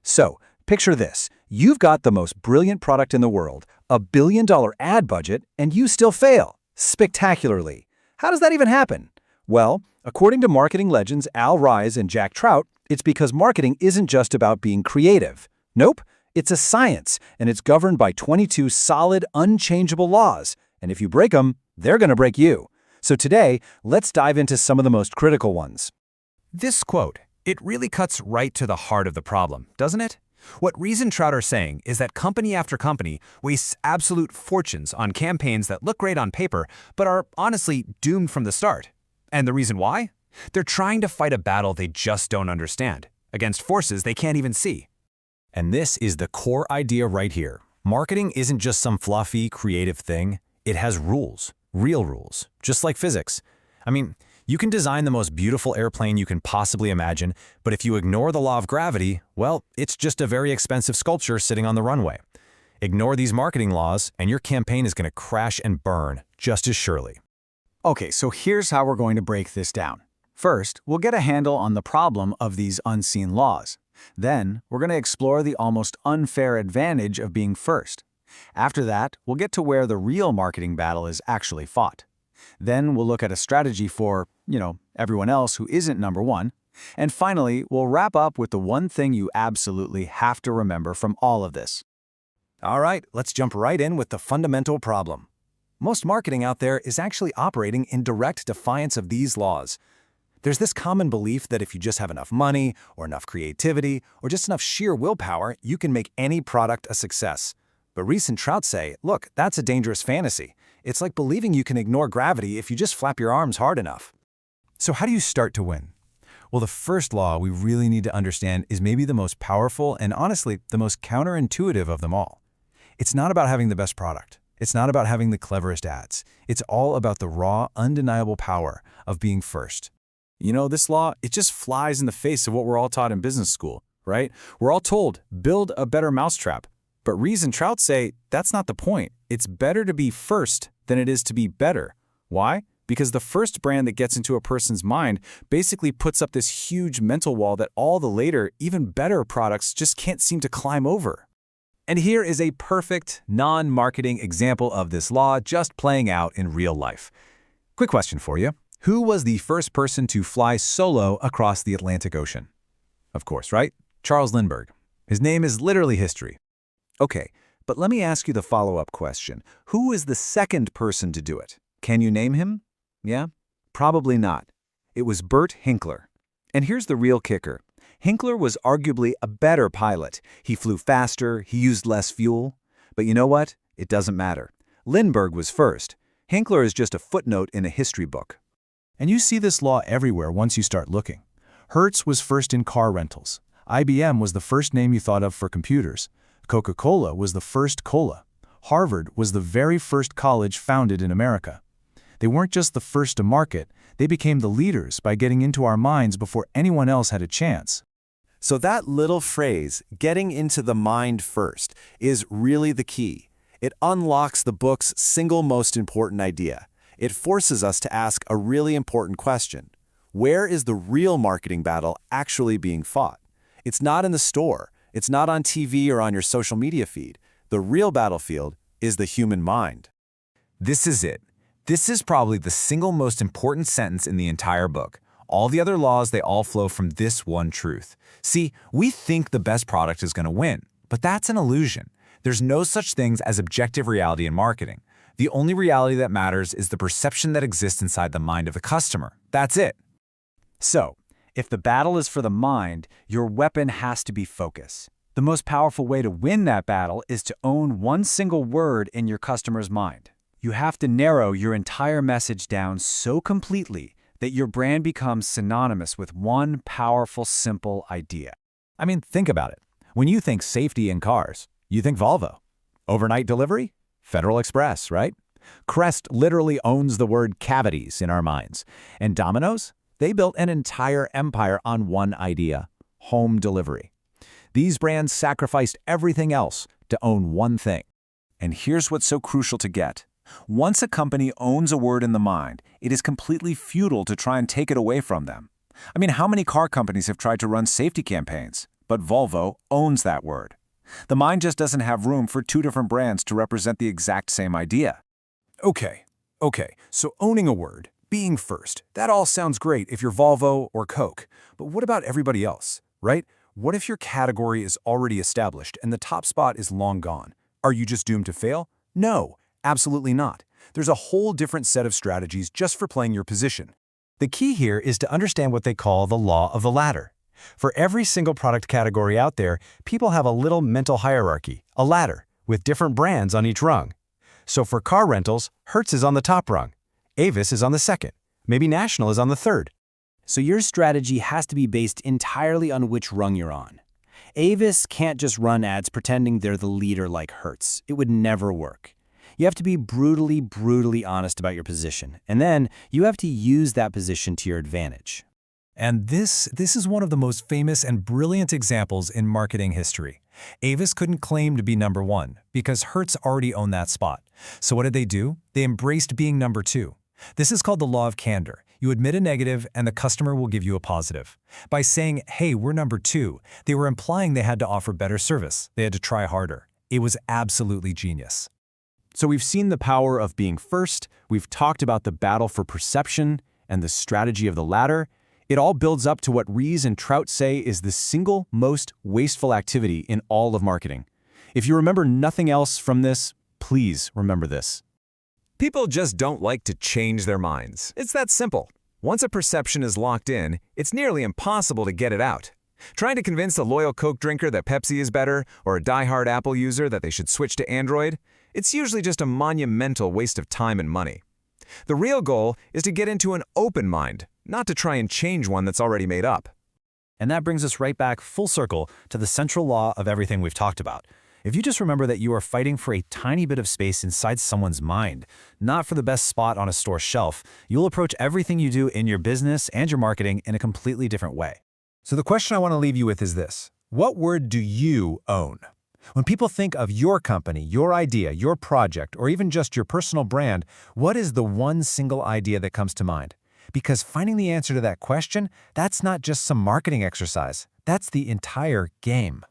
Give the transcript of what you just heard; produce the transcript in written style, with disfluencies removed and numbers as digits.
So, picture this. You've got the most brilliant product in the world, $1 billion ad budget, and you still fail. Spectacularly. How does that even happen? Well, according to marketing legends Ries and Jack Trout, it's because marketing isn't just about being creative. Nope, it's a science, and it's governed by 22 solid, unchangeable laws. And if you break them, they're going to break you. So today, let's dive into some of the most critical ones. This quote, it really cuts right to the heart of the problem, doesn't it? What Ries and Trout are saying is that company after company wastes absolute fortunes on campaigns that look great on paper, but are honestly doomed from the start. And the reason why? They're trying to fight a battle they just don't understand, against forces they can't even see. And this is the core idea right here. Marketing isn't just some fluffy, creative thing. It has rules, real rules, just like physics. I mean, you can design the most beautiful airplane you can possibly imagine, but if you ignore the law of gravity, well, it's just a very expensive sculpture sitting on the runway. Ignore these marketing laws, and your campaign is going to crash and burn just as surely. Okay, so here's how we're going to break this down. First, we'll get a handle on the problem of these unseen laws. Then, we're going to explore the almost unfair advantage of being first. After that, we'll get to where the real marketing battle is actually fought. Then we'll look at a strategy for, everyone else who isn't number one. And finally, we'll wrap up with the one thing you absolutely have to remember from all of this. All right, let's jump right in with the fundamental problem. Most marketing out there is actually operating in direct defiance of these laws. There's this common belief that if you just have enough money, or enough creativity, or just enough sheer willpower, you can make any product a success. But Ries and Trout say, look, that's a dangerous fantasy. It's like believing you can ignore gravity if you just flap your arms hard enough. So how do you start to win? Well, the first law we really need to understand is maybe the most powerful and honestly the most counterintuitive of them all. It's not about having the best product. It's not about having the cleverest ads. It's all about the raw, undeniable power of being first. This law, it just flies in the face of what we're all taught in business school, right? We're all told, build a better mousetrap. But Ries and Trout say that's not the point. It's better to be first than it is to be better. Why? Because the first brand that gets into a person's mind basically puts up this huge mental wall that all the later, even better products just can't seem to climb over. And here is a perfect, non-marketing example of this law just playing out in real life. Quick question for you. Who was the first person to fly solo across the Atlantic Ocean? Of course, right? Charles Lindbergh. His name is literally history. Okay, but let me ask you the follow-up question. Who is the second person to do it? Can you name him? Yeah? Probably not. It was Bert Hinkler. And here's the real kicker. Hinkler was arguably a better pilot. He flew faster, he used less fuel. But you know what? It doesn't matter. Lindbergh was first. Hinkler is just a footnote in a history book. And you see this law everywhere once you start looking. Hertz was first in car rentals. IBM was the first name you thought of for computers. Coca-Cola was the first cola. Harvard was the very first college founded in America. They weren't just the first to market, they became the leaders by getting into our minds before anyone else had a chance. So that little phrase, getting into the mind first, is really the key. It unlocks the book's single most important idea. It forces us to ask a really important question. Where is the real marketing battle actually being fought? It's not in the store. It's not on TV or on your social media feed. The real battlefield is the human mind. This is it. This is probably the single most important sentence in the entire book. All the other laws, they all flow from this one truth. See, we think the best product is going to win, but that's an illusion. There's no such thing as objective reality in marketing. The only reality that matters is the perception that exists inside the mind of the customer. That's it. So, if the battle is for the mind, your weapon has to be focus. The most powerful way to win that battle is to own one single word in your customer's mind. You have to narrow your entire message down so completely that your brand becomes synonymous with one powerful, simple idea. I mean, think about it. When you think safety in cars, you think Volvo. Overnight delivery? Federal Express, right? Crest literally owns the word cavities in our minds. And Domino's? They built an entire empire on one idea: home delivery. These brands sacrificed everything else to own one thing. And here's what's so crucial to get. Once a company owns a word in the mind, it is completely futile to try and take it away from them. I mean, how many car companies have tried to run safety campaigns? but Volvo owns that word. The mind just doesn't have room for two different brands to represent the exact same idea. Okay, so owning a word, being first, that all sounds great if you're Volvo or Coke. But what about everybody else, right? What if your category is already established and the top spot is long gone? Are you just doomed to fail? No, absolutely not. There's a whole different set of strategies just for playing your position. The key here is to understand what they call the law of the ladder. For every single product category out there, people have a little mental hierarchy, a ladder, with different brands on each rung. So for car rentals, Hertz is on the top rung, Avis is on the second, maybe National is on the third. So your strategy has to be based entirely on which rung you're on. Avis can't just run ads pretending they're the leader like Hertz. It would never work. You have to be brutally honest about your position, and then you have to use that position to your advantage. And this is one of the most famous and brilliant examples in marketing history. Avis couldn't claim to be number one because Hertz already owned that spot. So what did they do? They embraced being number two. This is called the law of candor. You admit a negative and the customer will give you a positive. By saying, hey, we're number two, they were implying they had to offer better service. They had to try harder. It was absolutely genius. So we've seen the power of being first, we've talked about the battle for perception and the strategy of the ladder. It all builds up to what Ries and Trout say is the single most wasteful activity in all of marketing. If you remember nothing else from this, please remember this. People just don't like to change their minds. It's that simple. Once a perception is locked in, it's nearly impossible to get it out. Trying to convince a loyal Coke drinker that Pepsi is better or a die-hard Apple user that they should switch to Android, it's usually just a monumental waste of time and money. The real goal is to get into an open mind, not to try and change one that's already made up. And that brings us right back full circle to the central law of everything we've talked about. If you just remember that you are fighting for a tiny bit of space inside someone's mind, not for the best spot on a store shelf, you'll approach everything you do in your business and your marketing in a completely different way. So the question I want to leave you with is this. What word do you own? When people think of your company, your idea, your project, or even just your personal brand, what is the one single idea that comes to mind? Because finding the answer to that question, that's not just some marketing exercise. That's the entire game.